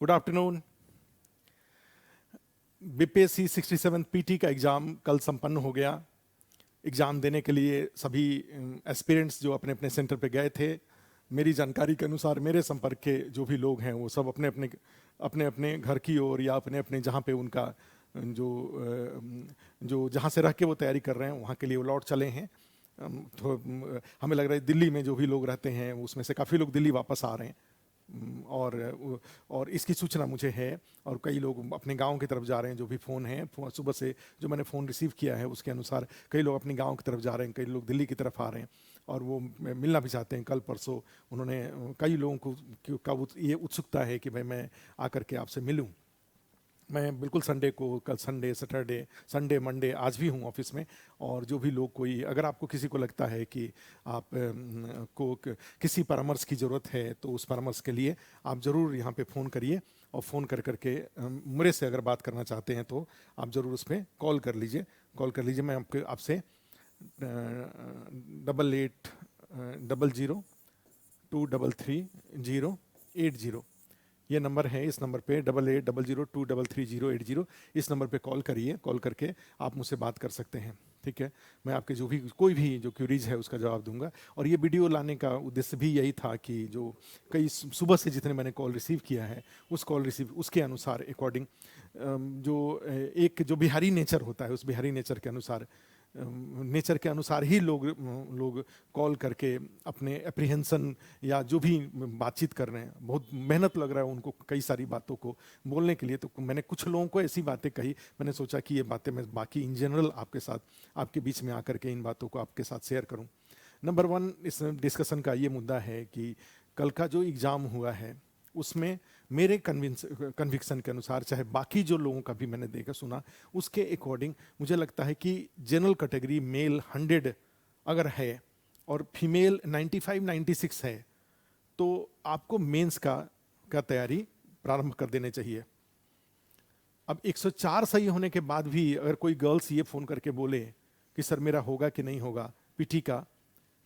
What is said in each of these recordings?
Good afternoon. BPSC 67 PT का exam कल संपन्न हो गया। एग्ज़ाम देने के लिए सभी एस्पिरेंट्स जो अपने अपने सेंटर पे गए थे, मेरी जानकारी के अनुसार मेरे संपर्क के जो भी लोग हैं वो सब अपने अपने अपने अपने घर की ओर या अपने अपने जहाँ पे उनका जो जहाँ से रह के वो तैयारी कर रहे हैं वहाँ के लिए वो लौट चले हैं। तो हमें लग रहा है दिल्ली में जो भी लोग रहते हैं उसमें से काफ़ी लोग दिल्ली वापस आ रहे हैं। और इसकी सूचना मुझे है और कई लोग अपने गांव की तरफ जा रहे हैं। जो भी फ़ोन है सुबह से जो मैंने फ़ोन रिसीव किया है उसके अनुसार कई लोग अपने गांव की तरफ जा रहे हैं, कई लोग दिल्ली की तरफ आ रहे हैं और वो मिलना भी चाहते हैं। कल परसों उन्होंने कई लोगों को ये उत्सुकता है कि भाई मैं आकर के आपसे मिलूं। मैं बिल्कुल संडे को, कल संडे, सैटरडे, संडे, मंडे आज भी हूँ ऑफिस में। और जो भी लोग कोई अगर आपको किसी को लगता है कि आप किसी परामर्श की ज़रूरत है तो उस परामर्श के लिए आप ज़रूर यहाँ पे फ़ोन करिए और फ़ोन कर करके मेरे से अगर बात करना चाहते हैं तो आप ज़रूर उस पर कॉल कर लीजिए। मैं आपसे 8800233080 ये नंबर है। इस नंबर पे 8800233080 इस नंबर पे कॉल करिए। कॉल करके आप मुझसे बात कर सकते हैं, ठीक है। मैं आपके जो भी कोई भी जो क्यूरीज है उसका जवाब दूंगा। और ये वीडियो लाने का उद्देश्य भी यही था कि जो कई सुबह से जितने मैंने कॉल रिसीव किया है उस कॉल रिसीव उसके अनुसार अकॉर्डिंग जो एक जो बिहारी नेचर होता है उस बिहारी नेचर के अनुसार ही लोग कॉल करके अपने एप्रीहेंशन या जो भी बातचीत कर रहे हैं, बहुत मेहनत लग रहा है उनको कई सारी बातों को बोलने के लिए। तो मैंने कुछ लोगों को ऐसी बातें कही, मैंने सोचा कि ये बातें मैं बाकी इन जनरल आपके साथ आपके बीच में आकर के इन बातों को आपके साथ शेयर करूं। नंबर 1 इस डिस्कशन का ये मुद्दा है कि कल का जो एग्ज़ाम हुआ है उसमें मेरे कन्विक्शन के अनुसार, चाहे बाकी जो लोगों का भी मैंने देखा सुना उसके अकॉर्डिंग, मुझे लगता है कि जनरल कैटेगरी मेल 100 अगर है और फीमेल 95-96 है तो आपको मेंस का तैयारी प्रारंभ कर देने चाहिए। अब 104 सही होने के बाद भी अगर कोई गर्ल्स ये फ़ोन करके बोले कि सर मेरा होगा कि नहीं होगा पीटी का,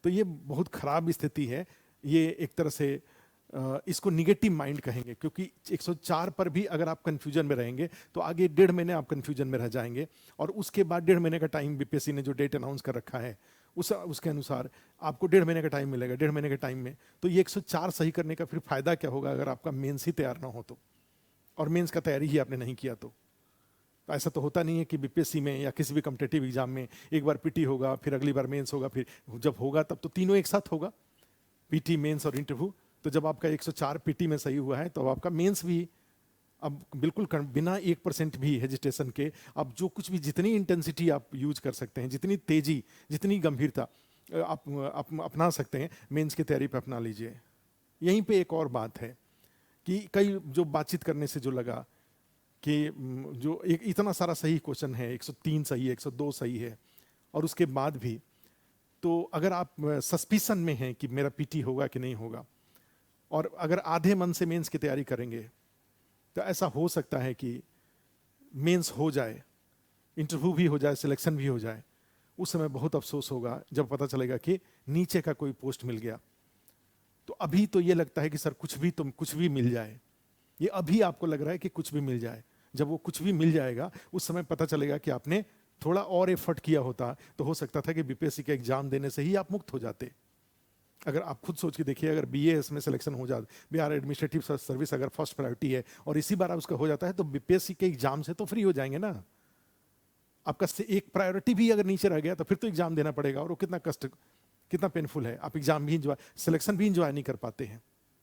तो ये बहुत ख़राब स्थिति है। ये एक तरह से इसको निगेटिव माइंड कहेंगे, क्योंकि 104 पर भी अगर आप कंफ्यूजन में रहेंगे तो आगे 1.5 महीने आप कंफ्यूजन में रह जाएंगे। और उसके बाद 1.5 महीने का टाइम बीपीएससी ने जो डेट अनाउंस कर रखा है उसके अनुसार आपको 1.5 महीने का टाइम मिलेगा। 1.5 महीने के टाइम में तो ये 104 सही करने का फिर फायदा क्या होगा अगर आपका मेंस ही तैयार ना हो तो, और मेंस का तैयारी ही आपने नहीं किया तो। ऐसा तो होता नहीं है कि बीपीएससी में या किसी भी कॉम्पिटिटिव एग्जाम में एक बार पीटी होगा फिर अगली बार मेंस होगा, फिर जब होगा तब तो तीनों एक साथ होगा, पीटी, मेंस और इंटरव्यू। तो जब आपका 104 पीटी में सही हुआ है तो आपका मेंस भी अब बिल्कुल बिना 1% भी हेजिटेशन के अब जो कुछ भी जितनी इंटेंसिटी आप यूज कर सकते हैं, जितनी तेजी, जितनी गंभीरता आप अपना सकते हैं मेंस की तैयारी पे अपना लीजिए। यहीं पे एक और बात है कि कई जो बातचीत करने से जो लगा कि जो एक इतना सारा सही क्वेश्चन है, 103 सही है, 102 सही है, और उसके बाद भी तो अगर आप सस्पिशन में हैं कि मेरा पीटी होगा कि नहीं होगा, और अगर आधे मन से मेंस की तैयारी करेंगे तो ऐसा हो सकता है कि मेंस हो जाए, इंटरव्यू भी हो जाए, सिलेक्शन भी हो जाए। उस समय बहुत अफसोस होगा जब पता चलेगा कि नीचे का कोई पोस्ट मिल गया। तो अभी तो ये लगता है कि सर कुछ भी मिल जाए, ये अभी आपको लग रहा है कि कुछ भी मिल जाए। जब वो कुछ भी मिल जाएगा उस समय पता चलेगा कि आपने थोड़ा और एफर्ट किया होता तो हो सकता था कि बीपीएससी का एग्जाम देने से ही आप मुक्त हो जाते। अगर आप खुद सोच के देखिए, अगर बीएएस में सिलेक्शन हो जाता, बिहार एडमिनिस्ट्रेटिव सर्विस अगर फर्स्ट प्रायोरिटी है और इसी बार उसका हो जाता है तो बीपीएससी के एग्जाम से तो फ्री हो जाएंगे ना। आपका एक प्रायोरिटी भी अगर नीचे रह गया तो फिर तो एग्जाम देना पड़ेगा, और वो कितना पेनफुल है। आप एग्जाम भी इंजॉय, सिलेक्शन भी इंजॉय नहीं कर पाते हैं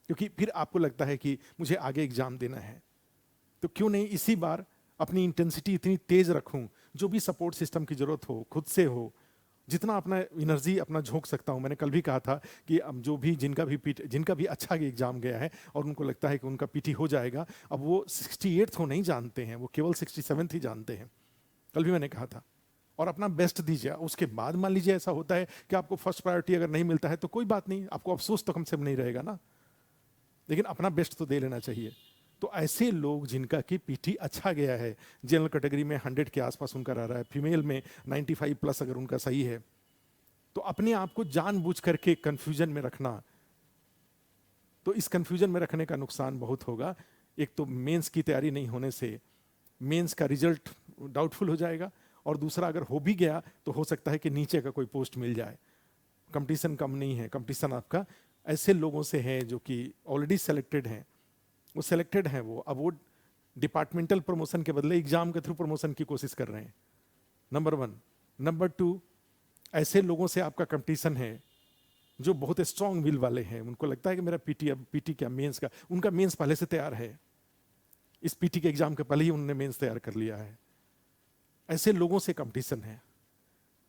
क्योंकि फिर आपको लगता है कि मुझे आगे एग्जाम देना है। तो क्यों नहीं इसी बार अपनी इंटेंसिटी इतनी तेज रखूं, जो भी सपोर्ट सिस्टम की जरूरत हो खुद से हो, जितना अपना एनर्जी अपना झोंक सकता हूं। मैंने कल भी कहा था कि अब जो भी जिनका भी अच्छा एग्जाम गया है और उनको लगता है कि उनका पीटी हो जाएगा, अब वो 68th को नहीं जानते हैं, वो केवल 67th ही जानते हैं। कल भी मैंने कहा था। और अपना बेस्ट दीजिए। उसके बाद मान लीजिए ऐसा होता है कि आपको फर्स्ट प्रायोरिटी अगर नहीं मिलता है तो कोई बात नहीं, आपको अफसोस तो कम से कम नहीं रहेगा ना, लेकिन अपना बेस्ट तो दे लेना चाहिए। तो ऐसे लोग जिनका कि पीटी अच्छा गया है, जनरल कैटेगरी में 100 के आसपास उनका रह रहा है, फीमेल में 95 प्लस अगर उनका सही है, तो अपने आप को जानबूझ करके कंफ्यूजन में रखना, तो इस कंफ्यूजन में रखने का नुकसान बहुत होगा। एक तो मेंस की तैयारी नहीं होने से मेंस का रिजल्ट डाउटफुल हो जाएगा, और दूसरा अगर हो भी गया तो हो सकता है कि नीचे का कोई पोस्ट मिल जाए। कंपटीशन कम नहीं है, कंपटीशन आपका ऐसे लोगों से है जो कि ऑलरेडी सेलेक्टेड हैं, वो सेलेक्टेड हैं, वो अब वो डिपार्टमेंटल प्रमोशन के बदले एग्जाम के थ्रू प्रमोशन की कोशिश कर रहे हैं, नंबर 1। नंबर 2, ऐसे लोगों से आपका कंपटीशन है जो बहुत स्ट्रांग विल वाले हैं, उनको लगता है कि मेरा पीटी, अब पीटी क्या मेंस का, उनका मेंस पहले से तैयार है, इस पीटी के एग्जाम के पहले ही उन्होंने मेंस तैयार कर लिया है। ऐसे लोगों से कंपटीशन है।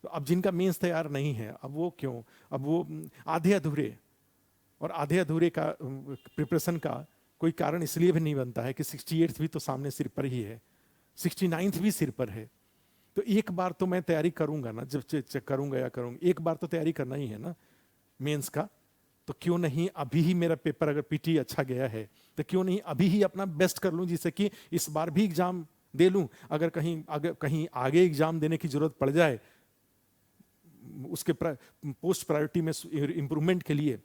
तो अब जिनका मेंस तैयार नहीं है, अब वो क्यों, अब वो आधे अधूरे, और आधे अधूरे का प्रिपरेशन का कोई कारण इसलिए भी नहीं बनता है कि 68th भी तो सामने सिर पर ही है, 69th भी सिर पर है। तो एक बार तो मैं तैयारी करूंगा ना, जब चेक करूंगा या करूंगा, एक बार तो तैयारी करना ही है ना मेंस का। तो क्यों नहीं अभी ही मेरा पेपर, अगर पीटी अच्छा गया है तो क्यों नहीं अभी ही अपना बेस्ट कर लूं, जिससे कि इस बार भी एग्जाम दे लूं। अगर कहीं आगे एग्जाम देने की जरूरत पड़ जाए, उसके पोस्ट प्रायोरिटी में इंप्रूवमेंट के लिए,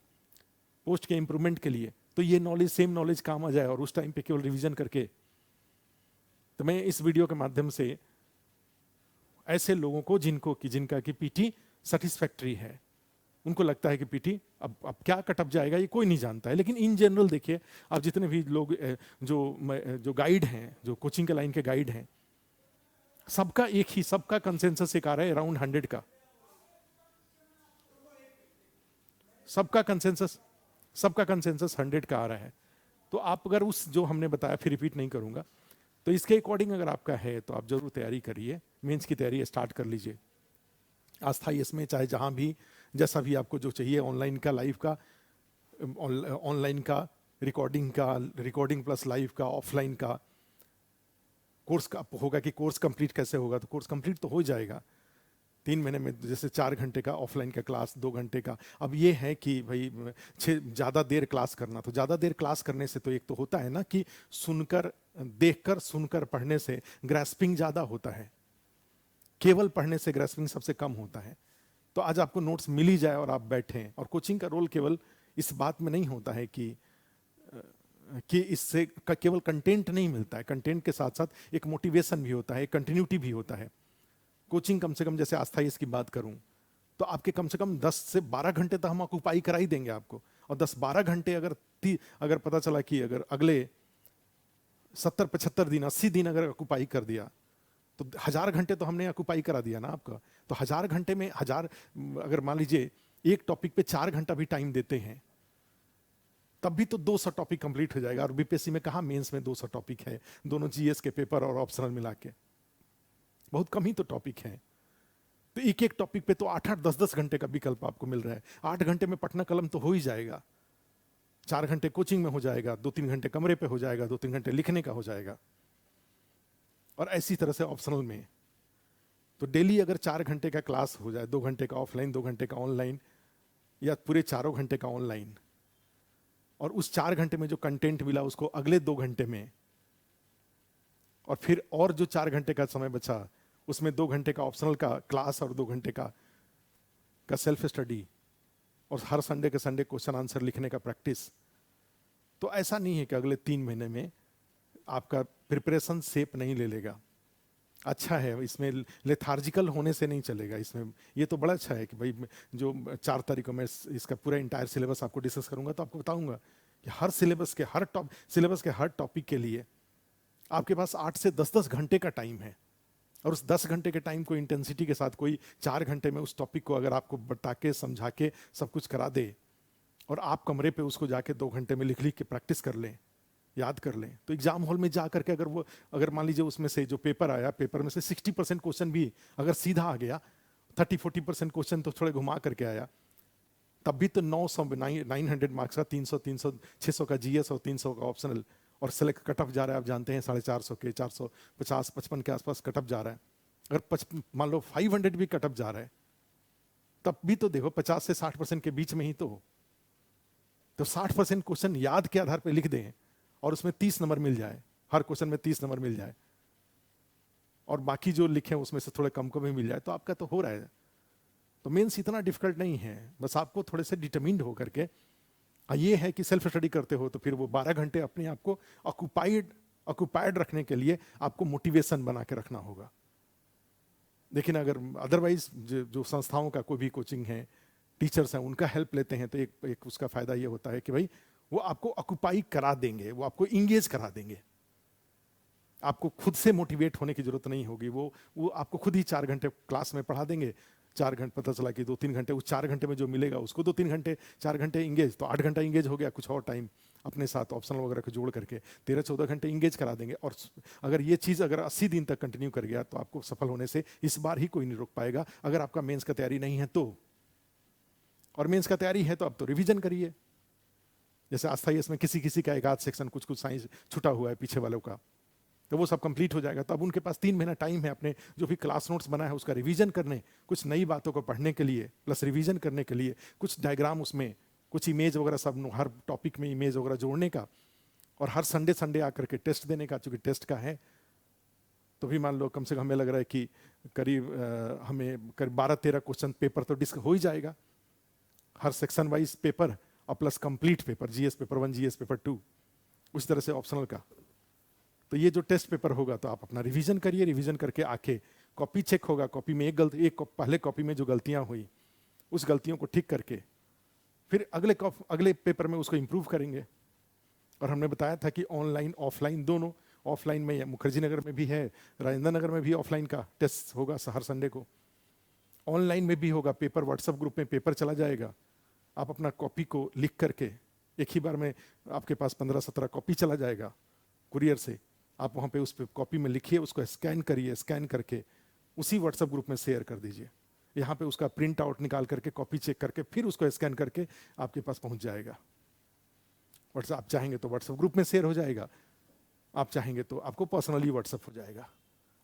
पोस्ट के इंप्रूवमेंट के लिए, तो ये नॉलेज, सेम नॉलेज काम आ जाए, और उस टाइम पे केवल रिवीजन करके। तो मैं इस वीडियो के माध्यम से ऐसे लोगों को जिनका कि पीटी सेटिस्फैक्टरी है, उनको लगता है कि पीटी अब क्या कटअप जाएगा ये कोई नहीं जानता है, लेकिन इन जनरल देखिए आप जितने भी लोग जो गाइड हैं, जो कोचिंग के लाइन के गाइड हैं, सबका कंसेंसस एक आ रहा है अराउंड 100 का, सबका कंसेंसस 100 का आ रहा है। तो आप अगर उस जो हमने बताया, फिर रिपीट नहीं करूंगा, तो इसके अकॉर्डिंग अगर आपका है तो आप जरूर तैयारी करिए, मेंस की तैयारी स्टार्ट कर लीजिए। आस्था इसमें चाहे जहां भी जैसा भी आपको जो चाहिए, ऑनलाइन का, लाइव का, ऑनलाइन का, रिकॉर्डिंग प्लस लाइव का, ऑफलाइन का, कोर्स का होगा कि कोर्स कंप्लीट कैसे होगा, तो कोर्स कंप्लीट तो हो जाएगा 3 महीने में, जैसे 4 घंटे का ऑफलाइन का क्लास, 2 घंटे का। अब ये है कि भाई ज़्यादा देर क्लास करना, तो ज़्यादा देर क्लास करने से तो एक तो होता है ना कि देखकर सुनकर पढ़ने से ग्रैस्पिंग ज़्यादा होता है, केवल पढ़ने से ग्रैस्पिंग सबसे कम होता है। तो आज आपको नोट्स मिल ही जाए और आप बैठें, और कोचिंग का रोल केवल इस बात में नहीं होता है कि इससे केवल कंटेंट नहीं मिलता है, कंटेंट के साथ साथ एक मोटिवेशन भी होता है, एक कंटिन्यूटी भी होता है। कोचिंग कम से कम, जैसे आस्था इसकी बात करूं, तो आपके कम से कम 10 से 12 घंटे तो हम ऑक्यूपाई करा ही देंगे आपको, और 10-12 घंटे अगर पता चला कि अगर अगले 70-75 दिन, 80 दिन अगर ऑक्यूपाई कर दिया, तो 1000 घंटे तो हमने ऑक्यूपाई करा दिया ना आपका। तो 1000 घंटे में अगर मान लीजिए एक टॉपिक पे 4 घंटा भी टाइम देते हैं, तब भी तो 200 टॉपिक कंप्लीट हो जाएगा। और बीपीएससी में कहा मेंस में 200 टॉपिक है, दोनों जीएस के पेपर और ऑप्शनल मिला के, बहुत कम ही तो टॉपिक है। तो एक एक टॉपिक पे तो 8-8, 10-10 घंटे का विकल्प आपको मिल रहा है। 8 घंटे में पटना कलम तो हो ही जाएगा, 4 घंटे कोचिंग में हो जाएगा, 2-3 घंटे कमरे पे हो जाएगा, 2-3 घंटे लिखने का हो जाएगा। और ऐसी तरह से ऑप्शनल में तो डेली अगर 4 घंटे का क्लास हो जाए, 2 घंटे का ऑफलाइन, 2 घंटे का ऑनलाइन, या पूरे 4 घंटे का ऑनलाइन, और उस 4 घंटे में जो कंटेंट मिला उसको अगले 2 घंटे में, और फिर और जो 4 घंटे का समय बचा उसमें 2 घंटे का ऑप्शनल का क्लास और 2 घंटे का सेल्फ स्टडी, और हर संडे के संडे क्वेश्चन आंसर लिखने का प्रैक्टिस। तो ऐसा नहीं है कि अगले 3 महीने में आपका प्रिपरेशन शेप नहीं ले लेगा। अच्छा है, इसमें लेथार्जिकल होने से नहीं चलेगा। इसमें ये तो बड़ा अच्छा है कि भाई जो 4 तारीख को मैं इसका पूरा इंटायर सिलेबस आपको डिस्कस करूंगा, तो आपको बताऊंगा कि हर सिलेबस के हर टॉपिक के लिए आपके पास 8 से 10-10 घंटे का टाइम है, और उस 10 घंटे के टाइम को इंटेंसिटी के साथ कोई 4 घंटे में उस टॉपिक को अगर आपको बता के समझा के सब कुछ करा दे, और आप कमरे पे उसको जाके 2 घंटे में लिख के प्रैक्टिस कर लें, याद कर लें, तो एग्जाम हॉल में जा करके अगर मान लीजिए उसमें से जो पेपर आया, पेपर में से 60% क्वेश्चन भी अगर सीधा आ गया, 30-40% क्वेश्चन तो थोड़े घुमा करके आया, तब भी तो 900 मार्क्स का 300 600 का जीएस और 300 का ऑप्शनल, और सेलेक्ट कटअप जा रहा है, आप जानते हैं 450 के, 450-55 के आसपास कटअप जा रहा है। अगर मान लो 500 भी कटअप जा रहा है, तब भी तो देखो 50 से 60% के बीच में ही तो 60% क्वेश्चन याद के आधार पर लिख दें, और उसमें 30 नंबर मिल जाए, हर क्वेश्चन में 30 नंबर मिल जाए, और बाकी जो लिखे उसमें से थोड़े कम भी मिल जाए, तो आपका तो हो रहा है। तो मेंस इतना डिफिकल्ट नहीं है, बस आपको थोड़े से डिटरमिन्ड होकर के ये है कि सेल्फ स्टडी करते हो तो फिर वो 12 घंटे अपने आप को ऑक्यूपाइड रखने के लिए आपको मोटिवेशन बना के रखना होगा। लेकिन अगर अदरवाइज जो संस्थाओं का कोई भी कोचिंग है, टीचर्स हैं, उनका हेल्प लेते हैं तो एक उसका फायदा ये होता है कि भाई वो आपको ऑक्यूपाई करा देंगे, वो आपको इंगेज करा देंगे। आपको खुद से मोटिवेट होने की जरूरत नहीं होगी। वो आपको खुद ही 4 घंटे क्लास में पढ़ा देंगे। 4 घंटे पता चला कि 2-3 घंटे, उस 4 घंटे में जो मिलेगा उसको 2-3 घंटे, 4 घंटे इंगेज, तो 8 घंटा इंगेज हो गया। कुछ और टाइम अपने साथ ऑप्शनल वगैरह को जोड़ करके 13-14 घंटे इंगेज करा देंगे। और अगर ये चीज़ अगर 80 दिन तक कंटिन्यू कर गया तो आपको सफल होने से इस बार ही कोई नहीं रोक पाएगा। अगर आपका मेंस का तैयारी नहीं है तो, और मेंस का तैयारी है तो अब तो रिवीजन करिए। जैसे आस्थाई में किसी किसी का एक आध सेक्शन कुछ कुछ साइंस छुटा हुआ है पीछे वालों का, तो वो सब कंप्लीट हो जाएगा। तो अब उनके पास 3 महीना टाइम है अपने जो भी क्लास नोट्स बना है उसका रिवीजन करने, कुछ नई बातों को पढ़ने के लिए, प्लस रिवीजन करने के लिए, कुछ डायग्राम उसमें, कुछ इमेज वगैरह, सब हर टॉपिक में इमेज वगैरह जोड़ने का, और हर संडे संडे आकर के टेस्ट देने का। चूंकि टेस्ट का है तो भी मान लो कम से कम हमें लग रहा है कि करीब हमें करीब 12-13 क्वेश्चन पेपर तो डिस्क हो ही जाएगा, हर सेक्शन वाइज पेपर, और plus complete paper, GS paper 1, GS paper 2, उस तरह से ऑप्शनल का। तो ये जो टेस्ट पेपर होगा तो आप अपना रिवीजन करिए। रिवीजन करके आके कॉपी चेक होगा, कॉपी में एक पहले कॉपी में जो गलतियां हुई उस गलतियों को ठीक करके फिर अगले पेपर में उसको इम्प्रूव करेंगे। और हमने बताया था कि ऑनलाइन ऑफलाइन दोनों, ऑफलाइन में मुखर्जी नगर में भी है, राजेंद्र नगर में भी ऑफलाइन का टेस्ट होगा हर संडे को, ऑनलाइन में भी होगा। पेपर व्हाट्सएप ग्रुप में पेपर चला जाएगा। आप अपना कॉपी को लिख करके एक ही बार में आपके पास 15-17 कॉपी चला जाएगा कुरियर से। आप वहाँ पे उस पे कॉपी में लिखिए, उसको स्कैन करिए, स्कैन करके उसी व्हाट्सएप ग्रुप में शेयर कर दीजिए। यहाँ पे उसका प्रिंट आउट निकाल करके कॉपी चेक करके फिर उसको स्कैन करके आपके पास पहुँच जाएगा। व्हाट्सएप आप चाहेंगे तो व्हाट्सएप ग्रुप में शेयर हो जाएगा, आप चाहेंगे तो आपको पर्सनली व्हाट्सएप हो जाएगा।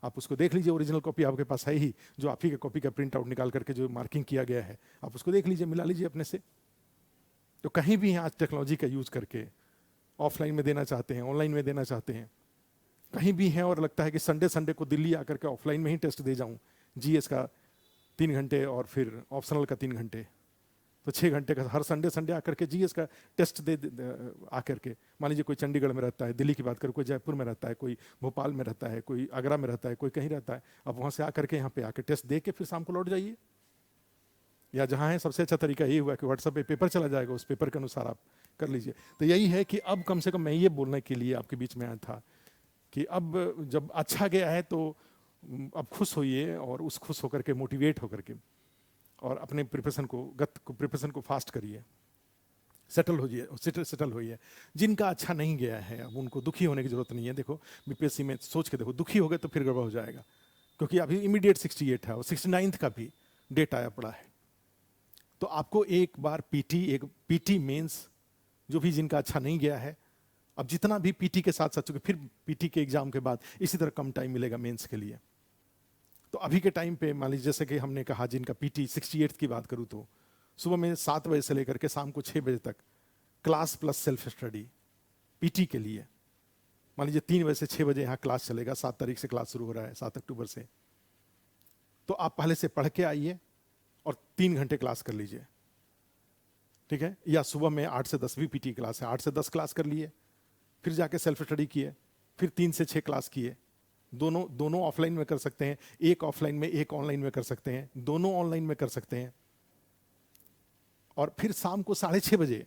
आप उसको देख लीजिए, ओरिजिनल कॉपी आपके पास है ही, जो आप ही के कॉपी का प्रिंट आउट निकाल करके जो मार्किंग किया गया है, आप उसको देख लीजिए, मिला लीजिए अपने से। तो कहीं भी आज टेक्नोलॉजी का यूज करके ऑफलाइन में देना चाहते हैं, ऑनलाइन में देना चाहते हैं, कहीं भी है और लगता है कि संडे संडे को दिल्ली आकर के ऑफलाइन में ही टेस्ट दे जाऊं, जीएस का 3 घंटे और फिर ऑप्शनल का 3 घंटे, तो 6 घंटे का हर संडे संडे आकर के जीएस का टेस्ट दे आकर के। मान लीजिए कोई चंडीगढ़ में रहता है, दिल्ली की बात करो, कोई जयपुर में रहता है, कोई भोपाल में रहता है, कोई आगरा में रहता है, कोई कहीं रहता है। अब वहाँ से आकर के यहाँ पे आकर टेस्ट दे के फिर शाम को लौट जाइए। या जहाँ है सबसे अच्छा तरीका ये हुआ कि व्हाट्सएप पे पेपर चला जाएगा, उस पेपर के अनुसार आप कर लीजिए। तो यही है कि अब कम से कम मैं ये बोलने के लिए आपके बीच में आया था कि अब जब अच्छा गया है तो अब खुश होइए, और उस खुश होकर के मोटिवेट होकर के और अपने प्रिपरेशन को फास्ट करिए, सेटल होइए। जिनका अच्छा नहीं गया है अब उनको दुखी होने की जरूरत नहीं है। देखो बीपीएससी में सोच के देखो, दुखी हो गए तो फिर गड़बड़ हो जाएगा, क्योंकि अभी इमीडिएट 68 है और 69 का भी डेट आया पड़ा है। तो आपको एक बार पीटी मेंस जो भी जिनका अच्छा नहीं गया है, अब जितना भी पीटी के साथ साथ, चूंकि फिर पीटी के एग्जाम के बाद इसी तरह कम टाइम मिलेगा मेंस के लिए। तो अभी के टाइम पे मान लीजिए जैसे कि हमने कहा जिनका पीटी 68 की बात करूं तो सुबह में 7 बजे से लेकर के शाम को 6 बजे तक class plus self study PT के लिए। मान लीजिए 3 बजे से 6 बजे यहाँ क्लास चलेगा, 7 तारीख से क्लास शुरू हो रहा है, 7 अक्टूबर से। तो आप पहले से पढ़ के आइए और 3 घंटे क्लास कर लीजिए, ठीक है। या सुबह में 8 से 10 भी पीटी क्लास है, 8 से 10 क्लास कर लिए, फिर जाके सेल्फ स्टडी किए, फिर 3 से 6 क्लास किए। दोनों ऑफलाइन में कर सकते हैं, एक ऑफलाइन में एक ऑनलाइन में कर सकते हैं, दोनों ऑनलाइन में कर सकते हैं। और फिर शाम को 6:30 बजे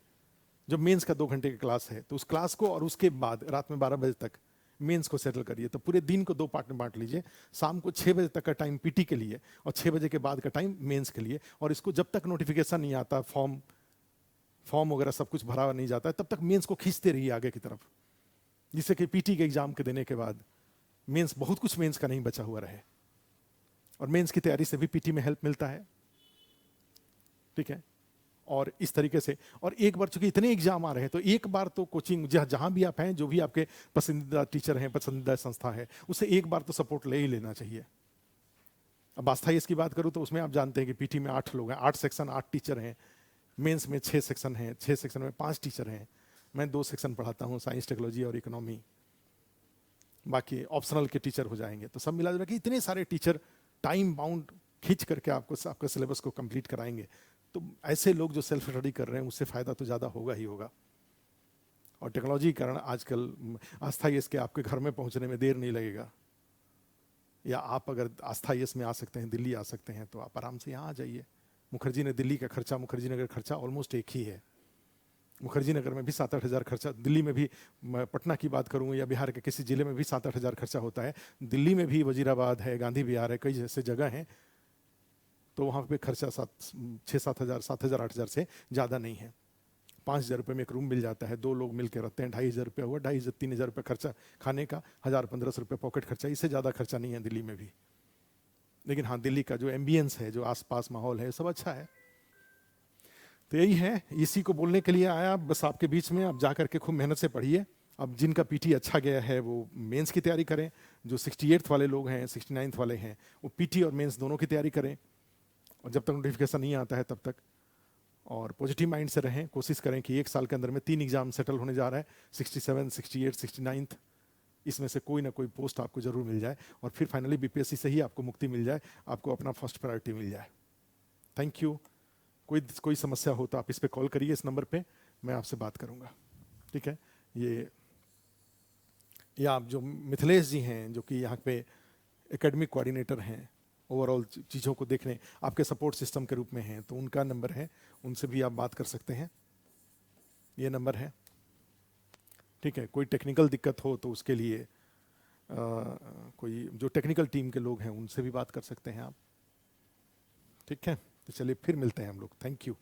जो मेंस का 2 घंटे की क्लास है, तो उस क्लास को और उसके बाद रात में 12 बजे तक मेंस को सेटल करिए। तो पूरे दिन को 2 पार्ट में बांट लीजिए। शाम को 6 बजे तक का टाइम पीटी के लिए और 6 बजे के बाद का टाइम मेंस के लिए। और इसको जब तक नोटिफिकेशन नहीं आता, फॉर्म वगैरह सब कुछ भरा नहीं जाता है, तब तक मेंस को खींचते रहिए आगे की तरफ, जिससे कि पीटी के एग्जाम के देने के बाद मेंस, बहुत कुछ मेंस का नहीं बचा हुआ रहे। और मेंस की तैयारी से भी पीटी में हेल्प मिलता है, ठीक है। और इस तरीके से, और एक बार चूंकि इतने एग्जाम आ रहे हैं तो एक बार तो कोचिंग जहां भी आप हैं, जो भी आपके पसंदीदा टीचर हैं, पसंदीदा संस्था है, उससे एक बार तो सपोर्ट ले ही लेना चाहिए। अब आस्थाई की बात करूं तो उसमें आप जानते हैं कि पीटी में 8 लोग हैं, 8 सेक्शन, 8 टीचर हैं। मेंस में 6 सेक्शन हैं, 6 सेक्शन में 5 टीचर हैं। मैं 2 सेक्शन पढ़ाता हूँ, साइंस, टेक्नोलॉजी और इकोनॉमी। बाकी ऑप्शनल के टीचर हो जाएंगे। तो सब मिला जुला के इतने सारे टीचर टाइम बाउंड खींच करके आपको आपका सिलेबस को कंप्लीट कराएंगे। तो ऐसे लोग जो सेल्फ स्टडी कर रहे हैं उससे फ़ायदा तो ज़्यादा होगा ही होगा। और टेक्नोलॉजी के कारण आजकल आस्था यस के आपके घर में पहुंचने में देर नहीं लगेगा, या आप अगर आस्था यस में आ सकते हैं, दिल्ली आ सकते हैं, तो आप आराम से यहाँ आ जाइए। मुखर्जी ने दिल्ली का खर्चा, मुखर्जी नगर खर्चा ऑलमोस्ट एक ही है। मुखर्जी नगर में भी 7-8 हज़ार खर्चा, दिल्ली में भी, मैं पटना की बात करूँ या बिहार के किसी ज़िले में भी 7-8 हज़ार खर्चा होता है। दिल्ली में भी वजीराबाद है, गांधी विहार है, कई जैसे जगह हैं, तो वहाँ पे खर्चा 6-7 हज़ार, 7 हज़ार 8 हज़ार से ज़्यादा नहीं है। 5 हज़ार रुपये में एक रूम मिल जाता है, 2 लोग मिल के रहते हैं, 2,500 रुपये हुआ, 2,500-3,000 रुपये खर्चा खाने का, 1,000-1,500 रुपये पॉकेट खर्चा, इससे ज़्यादा खर्चा नहीं है दिल्ली में भी। लेकिन हाँ, दिल्ली का जो एम्बियंस है, जो आसपास माहौल है, सब अच्छा है। तो यही है, इसी को बोलने के लिए आया बस आपके बीच में। अब जा करके खूब मेहनत से पढ़िए। अब जिनका पीटी अच्छा गया है वो मेंस की तैयारी करें, जो 68th वाले लोग हैं, 69th वाले हैं, वो पीटी और मेंस दोनों की तैयारी करें, और जब तक नोटिफिकेशन नहीं आता है तब तक। और पॉजिटिव माइंड से रहें, कोशिश करें कि 1 साल के अंदर में 3 एग्जाम सेटल होने जा रहा है, 67, 68, 69th, इसमें से कोई ना कोई पोस्ट आपको जरूर मिल जाए, और फिर फाइनली बीपीएससी से ही आपको मुक्ति मिल जाए, आपको अपना फर्स्ट प्रायोरिटी मिल जाए। Thank you. कोई समस्या हो तो आप इस पे कॉल करिए, इस नंबर पे, मैं आपसे बात करूंगा, ठीक है। ये आप जो मिथिलेश जी हैं, जो कि यहाँ पे एकेडमिक कोऑर्डिनेटर हैं, ओवरऑल चीज़ों को देखने आपके सपोर्ट सिस्टम के रूप में हैं, तो उनका नंबर है, उनसे भी आप बात कर सकते हैं, ये नंबर है, ठीक है। कोई टेक्निकल दिक्कत हो तो उसके लिए कोई जो टेक्निकल टीम के लोग हैं उनसे भी बात कर सकते हैं आप, ठीक है। तो चलिए फिर मिलते हैं हम लोग, थैंक यू।